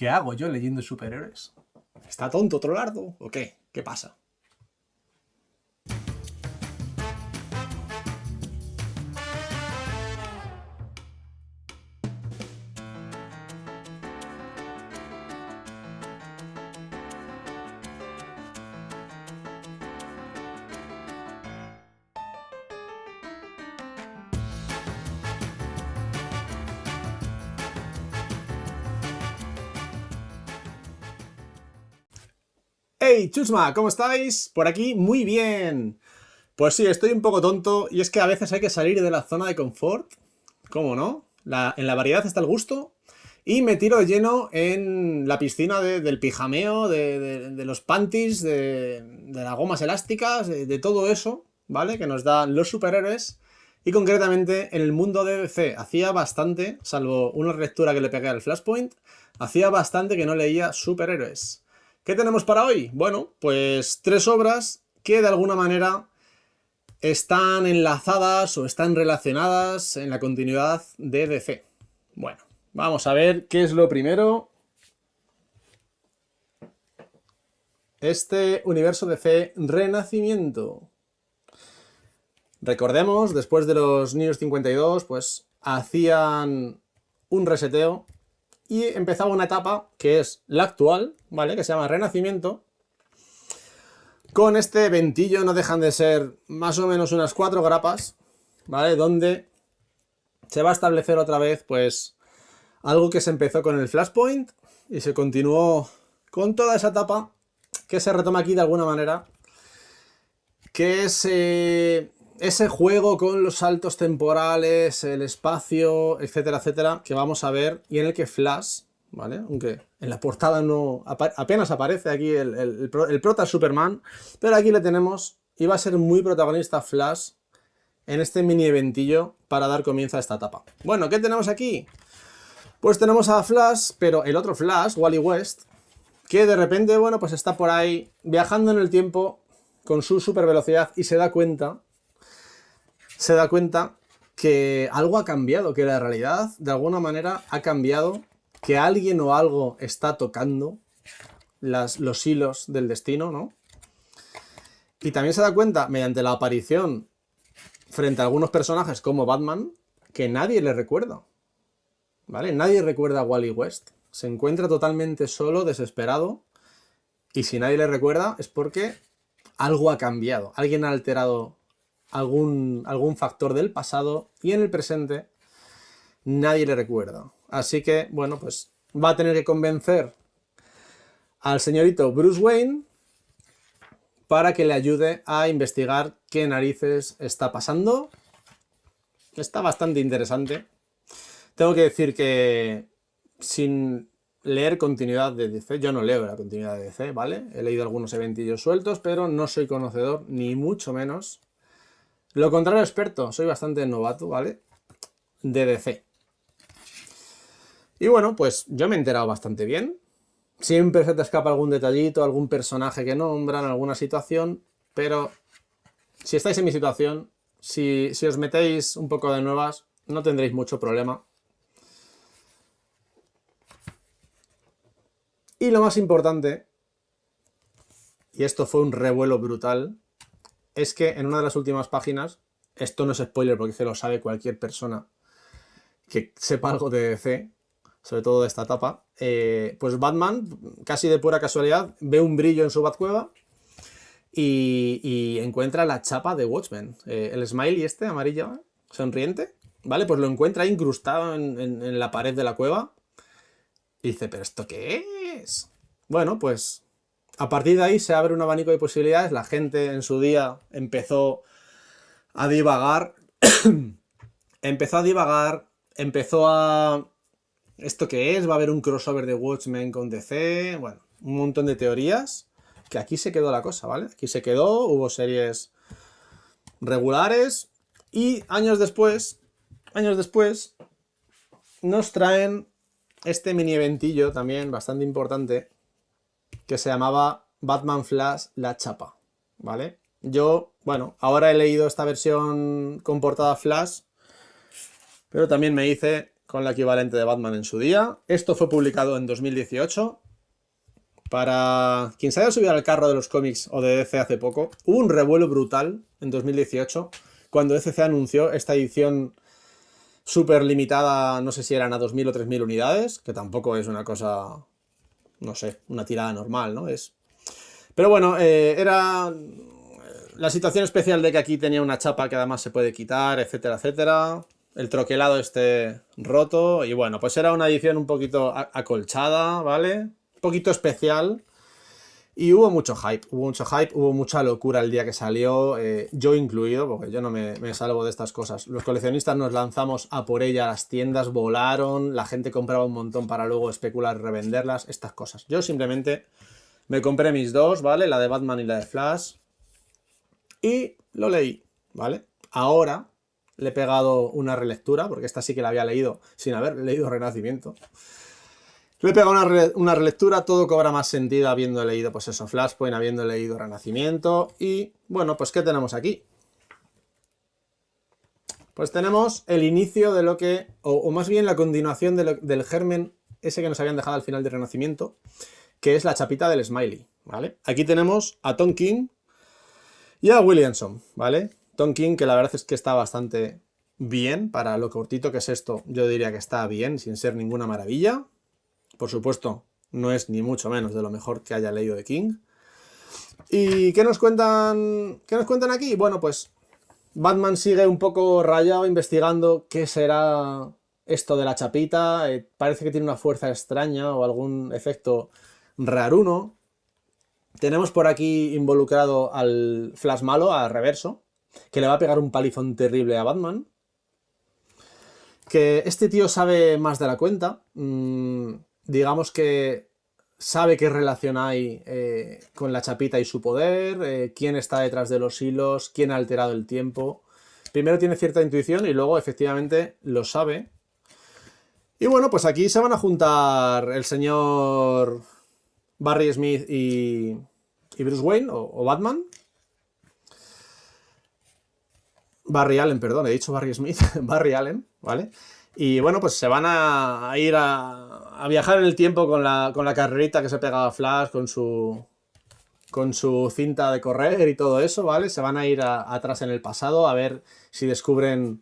¿Qué hago yo leyendo superhéroes? ¿Está tonto Trolardo o qué? ¿Qué pasa? ¡Hey, Chusma! ¿Cómo estáis? Por aquí, muy bien. Pues sí, estoy un poco tonto y es que a veces hay que salir de la zona de confort. ¿Cómo no? En la variedad está el gusto. Y me tiro de lleno en la piscina del pijameo, de los panties, de las gomas elásticas, de todo eso, ¿vale? Que nos dan los superhéroes. Y concretamente en el mundo de DC hacía bastante, salvo una lectura que le pegué al Flashpoint, hacía bastante que no leía superhéroes. ¿Qué tenemos para hoy? Bueno, pues 3 obras que de alguna manera están enlazadas o están relacionadas en la continuidad de DC. Bueno, vamos a ver qué es lo primero. Este universo DC Renacimiento. Recordemos, después de los New 52, pues hacían un reseteo y empezaba una etapa que es la actual, ¿vale? Que se llama Renacimiento. Con este ventillo no dejan de ser más o menos unas 4 grapas, ¿vale? Donde se va a establecer otra vez, pues, algo que se empezó con el Flashpoint y se continuó con toda esa etapa que se retoma aquí de alguna manera, que es ese juego con los saltos temporales, el espacio, etcétera, etcétera, que vamos a ver y en el que Flash, ¿vale? Aunque en la portada no apenas aparece aquí el prota Superman, pero aquí le tenemos y va a ser muy protagonista Flash en este mini eventillo para dar comienzo a esta etapa. Bueno, ¿qué tenemos aquí? Pues tenemos a Flash, pero el otro Flash, Wally West, que de repente, bueno, pues está por ahí viajando en el tiempo con su super velocidad y se da cuenta que algo ha cambiado, que la realidad de alguna manera ha cambiado, que alguien o algo está tocando los hilos del destino, ¿no? Y también se da cuenta, mediante la aparición frente a algunos personajes como Batman, que nadie le recuerda, ¿vale? Nadie recuerda a Wally West. Se encuentra totalmente solo, desesperado, y si nadie le recuerda es porque algo ha cambiado, alguien ha alterado algún factor del pasado y en el presente nadie le recuerda. Así que, bueno, pues va a tener que convencer al señorito Bruce Wayne para que le ayude a investigar qué narices está pasando. Está bastante interesante. Tengo que decir que sin leer continuidad de DC, yo no leo la continuidad de DC, ¿vale? He leído algunos eventillos sueltos, pero no soy conocedor, ni mucho menos. Lo contrario, experto, soy bastante novato, ¿vale? De DC. Y bueno, pues yo me he enterado bastante bien. Siempre se te escapa algún detallito, algún personaje que nombran, alguna situación, pero si estáis en mi situación, si os metéis un poco de nuevas, no tendréis mucho problema. Y lo más importante, y esto fue un revuelo brutal, es que en una de las últimas páginas, esto no es spoiler porque se lo sabe cualquier persona que sepa algo de DC, sobre todo de esta etapa, pues Batman, casi de pura casualidad, ve un brillo en su Batcueva y encuentra la chapa de Watchmen. El smiley este, amarillo, sonriente, ¿vale? Pues lo encuentra incrustado en la pared de la cueva y dice, ¿pero esto qué es? Bueno, pues a partir de ahí se abre un abanico de posibilidades. La gente en su día empezó a divagar. Empezó a... ¿Esto qué es? ¿Va a haber un crossover de Watchmen con DC? Bueno, un montón de teorías. Que aquí se quedó la cosa, ¿vale? Aquí se quedó, hubo series regulares. Y años después, nos traen este mini eventillo también bastante importante que se llamaba Batman Flash La Chapa, ¿vale? Yo, bueno, ahora he leído esta versión con portada Flash, pero también me hice con la equivalente de Batman en su día. Esto fue publicado en 2018. Para quien se haya subido al carro de los cómics o de DC hace poco, hubo un revuelo brutal en 2018 cuando DC anunció esta edición súper limitada, no sé si eran a 2.000 o 3.000 unidades, que tampoco es una cosa, no sé, una tirada normal, ¿no? Pero bueno, era la situación especial de que aquí tenía una chapa que además se puede quitar, etcétera, etcétera. El troquelado roto. Y bueno, pues era una edición un poquito acolchada, ¿vale? Un poquito especial. Y hubo mucho hype, hubo mucha locura el día que salió, yo incluido, porque yo no me salvo de estas cosas. Los coleccionistas nos lanzamos a por ella, las tiendas volaron, la gente compraba un montón para luego especular y revenderlas, estas cosas. Yo simplemente me compré mis dos, ¿vale? La de Batman y la de Flash. Y lo leí, ¿vale? Ahora le he pegado una relectura, porque esta sí que la había leído sin haber leído Renacimiento. Le he pegado una relectura, todo cobra más sentido habiendo leído, pues eso, Flashpoint, habiendo leído Renacimiento. Y, bueno, pues ¿qué tenemos aquí? Pues tenemos el inicio de lo que, o más bien la continuación del germen ese que nos habían dejado al final de Renacimiento, que es la chapita del Smiley, ¿vale? Aquí tenemos a Tom King y a Williamson, ¿vale? Tom King, que la verdad es que está bastante bien, para lo cortito que es esto, yo diría que está bien, sin ser ninguna maravilla. Por supuesto, no es ni mucho menos de lo mejor que haya leído de King. ¿Y qué nos cuentan? ¿Qué nos cuentan aquí? Bueno, pues Batman sigue un poco rayado investigando qué será esto de la chapita. Parece que tiene una fuerza extraña o algún efecto raruno. Tenemos por aquí involucrado al Flash malo, a Reverso, que le va a pegar un palizón terrible a Batman. Que este tío sabe más de la cuenta. Digamos que sabe qué relación hay con la chapita y su poder, quién está detrás de los hilos, quién ha alterado el tiempo. Primero tiene cierta intuición y luego efectivamente lo sabe. Y bueno, pues aquí se van a juntar el señor Barry Smith y Bruce Wayne, o Batman. Barry Allen, perdón, he dicho Barry Smith, Barry Allen, ¿vale? Y bueno, pues se van a ir a viajar en el tiempo con la carrerita que se pegaba Flash, con su cinta de correr y todo eso, ¿vale? Se van a ir atrás en el pasado a ver si descubren,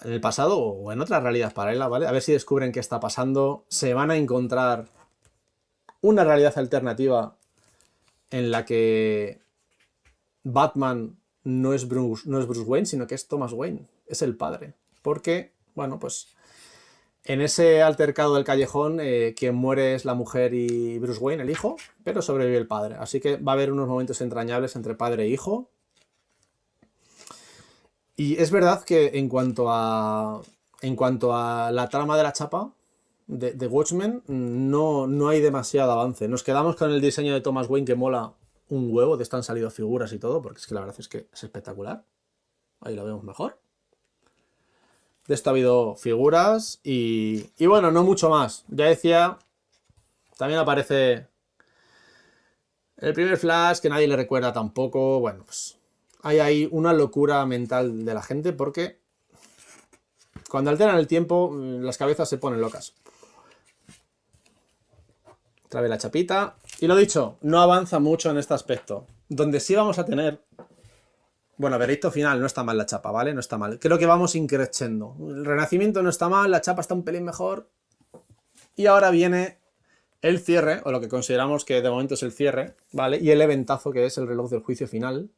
en el pasado o en otra realidad paralela, ¿vale? A ver si descubren qué está pasando. Se van a encontrar una realidad alternativa en la que Batman no es Bruce Wayne, sino que es Thomas Wayne, es el padre. Porque, bueno, pues en ese altercado del callejón, quien muere es la mujer y Bruce Wayne, el hijo, pero sobrevive el padre. Así que va a haber unos momentos entrañables entre padre e hijo. Y es verdad que en cuanto a la trama de la chapa de Watchmen, no hay demasiado avance. Nos quedamos con el diseño de Thomas Wayne, que mola un huevo, de esto han salido figuras y todo, porque es que la verdad es que es espectacular. Ahí lo vemos mejor. De esto ha habido figuras y bueno, no mucho más. Ya decía, también aparece el primer Flash, que nadie le recuerda tampoco. Bueno, pues hay ahí una locura mental de la gente, porque cuando alteran el tiempo, las cabezas se ponen locas. Otra vez la chapita. Y lo dicho, no avanza mucho en este aspecto. Donde sí vamos a tener... Bueno, veredicto final, no está mal la chapa, ¿vale? No está mal. Creo que vamos increciendo. El Renacimiento no está mal, la chapa está un pelín mejor. Y ahora viene el cierre, o lo que consideramos que de momento es el cierre, ¿vale? Y el eventazo, que es el reloj del juicio final.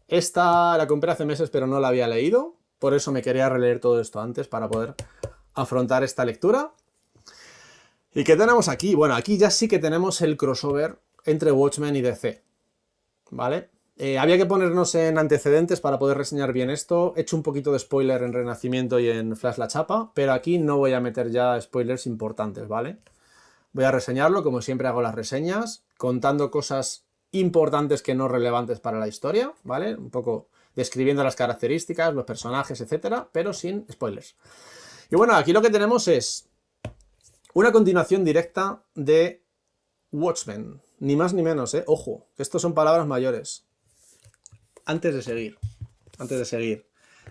Esta la compré hace meses, pero no la había leído. Por eso me quería releer todo esto antes, para poder afrontar esta lectura. ¿Y qué tenemos aquí? Bueno, aquí ya sí que tenemos el crossover entre Watchmen y DC, ¿vale? Había que ponernos en antecedentes para poder reseñar bien esto. He hecho un poquito de spoiler en Renacimiento y en Flash la Chapa, pero aquí no voy a meter ya spoilers importantes, ¿vale? Voy a reseñarlo como siempre hago las reseñas, contando cosas importantes que no relevantes para la historia, ¿vale? Un poco describiendo las características, los personajes, etcétera, pero sin spoilers. Y bueno, aquí lo que tenemos es una continuación directa de Watchmen. Ni más ni menos, ¿eh? Ojo, que estos son palabras mayores. Antes de seguir.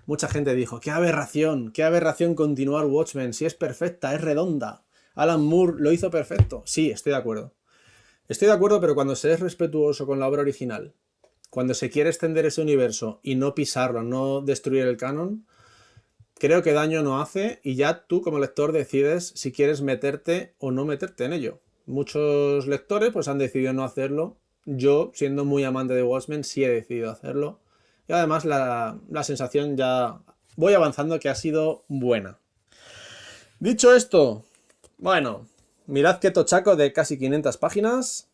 mucha gente dijo, qué aberración continuar Watchmen, si es perfecta, es redonda. Alan Moore lo hizo perfecto. Sí, estoy de acuerdo. Estoy de acuerdo, pero cuando se es respetuoso con la obra original, cuando se quiere extender ese universo y no pisarlo, no destruir el canon, creo que daño no hace y ya tú como lector decides si quieres meterte o no meterte en ello. Muchos lectores pues han decidido no hacerlo. Yo, siendo muy amante de Watchmen, sí he decidido hacerlo. Y además la sensación ya voy avanzando que ha sido buena. Dicho esto, bueno, mirad qué tochaco de casi 500 páginas.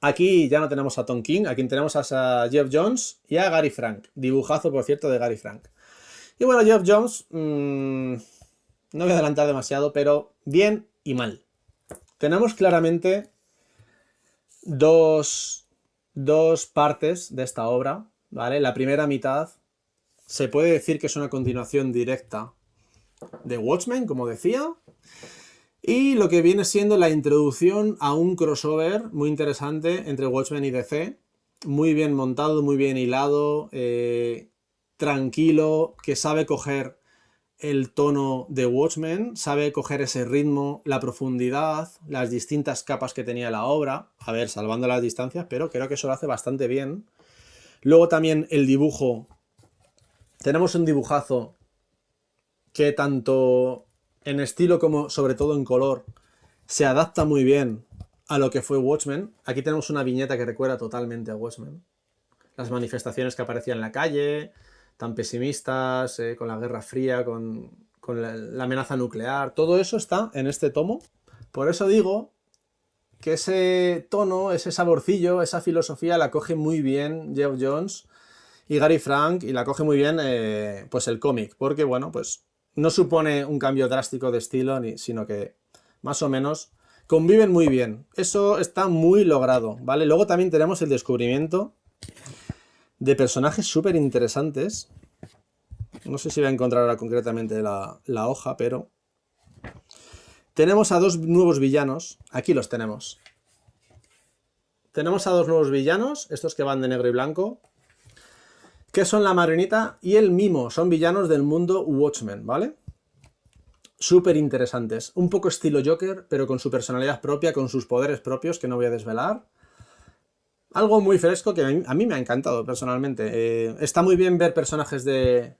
Aquí ya no tenemos a Tom King, aquí tenemos a Geoff Johns y a Gary Frank. Dibujazo, por cierto, de Gary Frank. Y bueno, Geoff Johns, no voy a adelantar demasiado, pero bien y mal. Tenemos claramente dos partes de esta obra, ¿vale? La primera mitad se puede decir que es una continuación directa de Watchmen, como decía, y lo que viene siendo la introducción a un crossover muy interesante entre Watchmen y DC, muy bien montado, muy bien hilado, tranquilo, que sabe coger el tono de Watchmen, sabe coger ese ritmo, la profundidad, las distintas capas que tenía la obra, a ver, salvando las distancias, pero creo que eso lo hace bastante bien. Luego también el dibujo, tenemos un dibujazo que tanto en estilo como sobre todo en color se adapta muy bien a lo que fue Watchmen. Aquí tenemos una viñeta que recuerda totalmente a Watchmen. Las manifestaciones que aparecían en la calle, tan pesimistas, con la Guerra Fría, con la amenaza nuclear, todo eso está en este tomo. Por eso digo que ese tono, ese saborcillo, esa filosofía la coge muy bien Geoff Johns y Gary Frank, y la coge muy bien pues el cómic, porque bueno, pues no supone un cambio drástico de estilo, sino que más o menos conviven muy bien. Eso está muy logrado, ¿vale? Luego también tenemos el descubrimiento de personajes súper interesantes. No sé si voy a encontrar ahora concretamente la hoja, pero tenemos a dos nuevos villanos. Aquí los tenemos. Tenemos a dos nuevos villanos, estos que van de negro y blanco, que son la Marioneta y el Mimo. Son villanos del mundo Watchmen, ¿vale? Súper interesantes. Un poco estilo Joker, pero con su personalidad propia, con sus poderes propios, que no voy a desvelar. Algo muy fresco que a mí me ha encantado personalmente. Está muy bien ver personajes de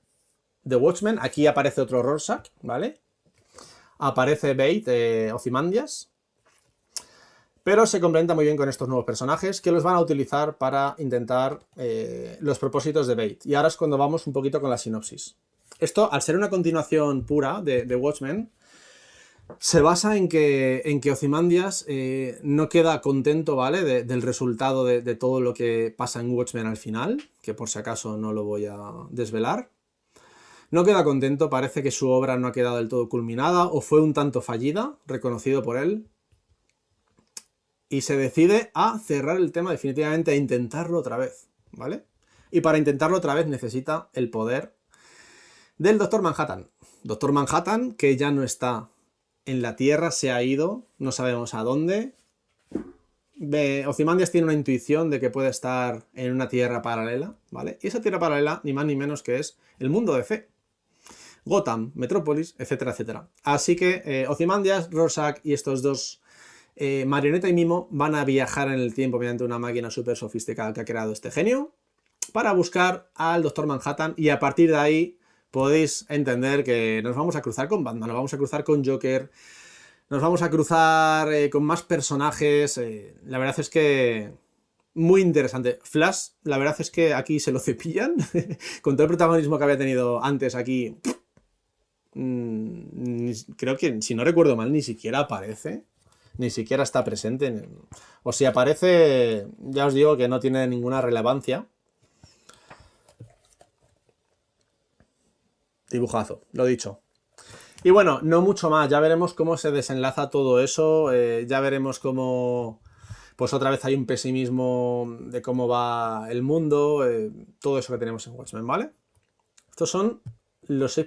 Watchmen. Aquí aparece otro Rorschach, ¿vale? Aparece Bate, Ozymandias. Pero se complementa muy bien con estos nuevos personajes que los van a utilizar para intentar los propósitos de Bate. Y ahora es cuando vamos un poquito con la sinopsis. Esto, al ser una continuación pura de Watchmen, se basa en que Ozymandias no queda contento, ¿vale? Del resultado de todo lo que pasa en Watchmen al final, que por si acaso no lo voy a desvelar. No queda contento, parece que su obra no ha quedado del todo culminada o fue un tanto fallida, reconocido por él. Y se decide a cerrar el tema definitivamente, a intentarlo otra vez, ¿vale? Y para intentarlo otra vez necesita el poder del Doctor Manhattan. Doctor Manhattan, que ya no está en la Tierra, se ha ido, no sabemos a dónde. Ozymandias tiene una intuición de que puede estar en una Tierra paralela, ¿vale? Y esa Tierra paralela, ni más ni menos que es el mundo de DC. Gotham, Metrópolis, etcétera, etcétera. Así que Ozymandias, Rorschach y estos dos, Marioneta y Mimo, van a viajar en el tiempo mediante una máquina súper sofisticada que ha creado este genio para buscar al Doctor Manhattan, y a partir de ahí podéis entender que nos vamos a cruzar con Batman, nos vamos a cruzar con Joker, nos vamos a cruzar con más personajes. La verdad es que muy interesante. Flash, la verdad es que aquí se lo cepillan con todo el protagonismo que había tenido antes aquí. Creo que, si no recuerdo mal, ni siquiera aparece, ni siquiera está presente, o si aparece, ya os digo que no tiene ninguna relevancia. Dibujazo, lo dicho. Y bueno, no mucho más, ya veremos cómo se desenlaza todo eso, ya veremos cómo, pues otra vez hay un pesimismo de cómo va el mundo, todo eso que tenemos en Watchmen, ¿vale? Estos son los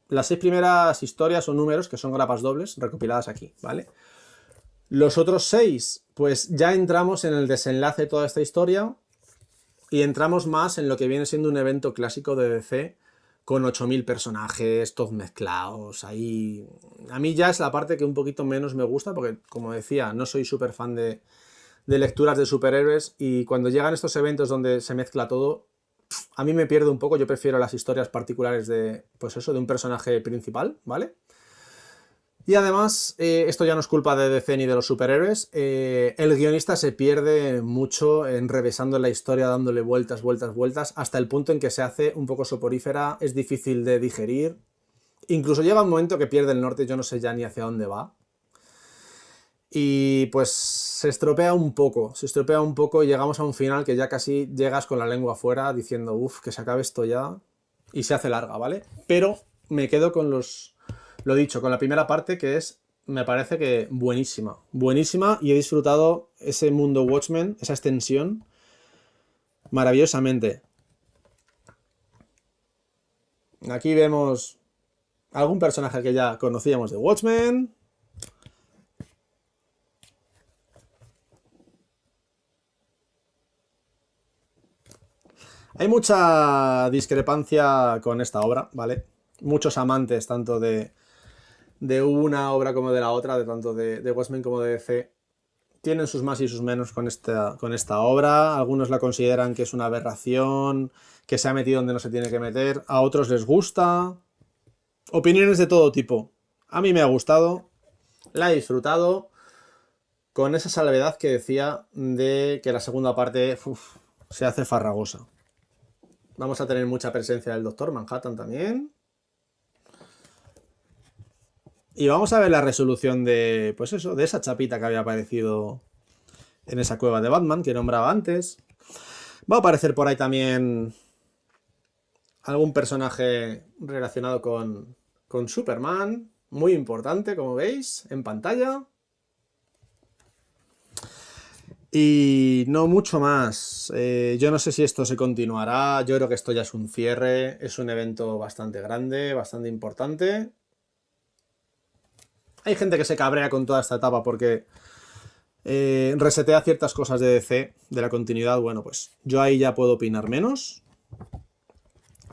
las 6 primeras historias o números, que son grapas dobles recopiladas aquí, ¿vale? Los otros 6, pues ya entramos en el desenlace de toda esta historia, y entramos más en lo que viene siendo un evento clásico de DC con 8000 personajes, todos mezclados, ahí... A mí ya es la parte que un poquito menos me gusta, porque, como decía, no soy súper fan de lecturas de superhéroes, y cuando llegan estos eventos donde se mezcla todo, a mí me pierde un poco. Yo prefiero las historias particulares de, pues eso, de un personaje principal, ¿vale? Y además, esto ya no es culpa de DC ni de los superhéroes, el guionista se pierde mucho enrevesando la historia, dándole vueltas, vueltas, vueltas, hasta el punto en que se hace un poco soporífera, es difícil de digerir, incluso llega un momento que pierde el norte, yo no sé ya ni hacia dónde va. Y pues se estropea un poco y llegamos a un final que ya casi llegas con la lengua afuera diciendo, uff, que se acabe esto ya, y se hace larga, ¿vale? Pero me quedo con lo dicho, con la primera parte, que es, me parece que buenísima, buenísima, y he disfrutado ese mundo Watchmen, esa extensión, maravillosamente. Aquí vemos algún personaje que ya conocíamos de Watchmen. Hay mucha discrepancia con esta obra, ¿vale? Muchos amantes, tanto de una obra como de la otra, de tanto de Watchmen como de DC, tienen sus más y sus menos con esta obra. Algunos la consideran que es una aberración, que se ha metido donde no se tiene que meter. A otros les gusta. Opiniones de todo tipo. A mí me ha gustado, la he disfrutado, con esa salvedad que decía de que la segunda parte se hace farragosa. Vamos a tener mucha presencia del Doctor Manhattan también. Y vamos a ver la resolución de, pues eso, de esa chapita que había aparecido en esa cueva de Batman que nombraba antes. Va a aparecer por ahí también algún personaje relacionado con Superman, muy importante, como veis, en pantalla. Y no mucho más. Yo no sé si esto se continuará. Yo creo que esto ya es un cierre. Es un evento bastante grande, bastante importante. Hay gente que se cabrea con toda esta etapa porque resetea ciertas cosas de DC, de la continuidad. Bueno, pues yo ahí ya puedo opinar menos.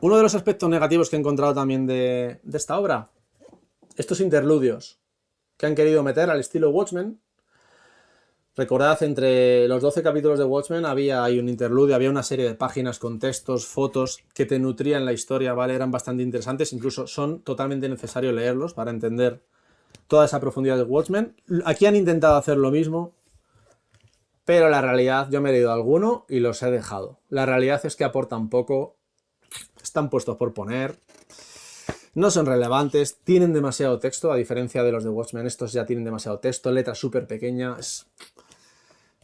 Uno de los aspectos negativos que he encontrado también de esta obra, estos interludios que han querido meter al estilo Watchmen. Recordad, entre los 12 capítulos de Watchmen había ahí un interludio, había una serie de páginas con textos, fotos que te nutrían la historia, ¿vale? Eran bastante interesantes, incluso son totalmente necesarios leerlos para entender toda esa profundidad de Watchmen. Aquí han intentado hacer lo mismo, pero la realidad, yo me he leído alguno y los he dejado. La realidad es que aportan poco, están puestos por poner, no son relevantes, tienen demasiado texto, a diferencia de los de Watchmen. Estos ya tienen demasiado texto, letras súper pequeñas.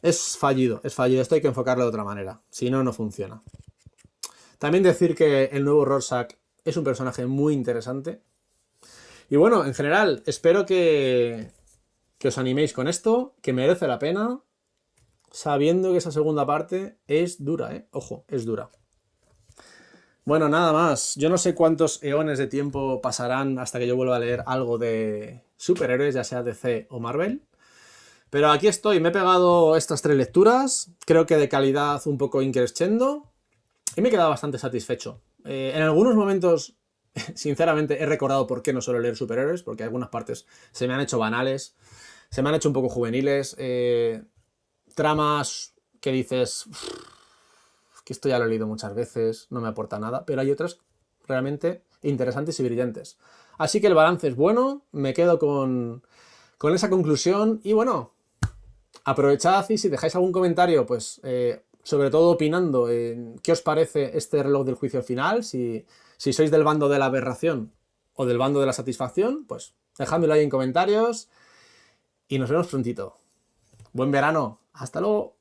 Es fallido, esto hay que enfocarlo de otra manera, si no, no funciona. También decir que el nuevo Rorschach es un personaje muy interesante. Y bueno, en general, espero que os animéis con esto, que merece la pena, sabiendo que esa segunda parte es dura, ¿eh? Ojo, es dura. Bueno, nada más. Yo no sé cuántos eones de tiempo pasarán hasta que yo vuelva a leer algo de superhéroes, ya sea DC o Marvel. Pero aquí estoy, me he pegado estas 3 lecturas, creo que de calidad un poco increscendo, y me he quedado bastante satisfecho. En algunos momentos, sinceramente, he recordado por qué no suelo leer superhéroes, porque algunas partes se me han hecho banales, se me han hecho un poco juveniles, tramas que dices, que esto ya lo he leído muchas veces, no me aporta nada, pero hay otras realmente interesantes y brillantes. Así que el balance es bueno, me quedo con esa conclusión, y bueno, aprovechad, y si dejáis algún comentario, pues sobre todo opinando en qué os parece este reloj del juicio final, si sois del bando de la aberración o del bando de la satisfacción, pues dejádmelo ahí en comentarios y nos vemos prontito. Buen verano, hasta luego.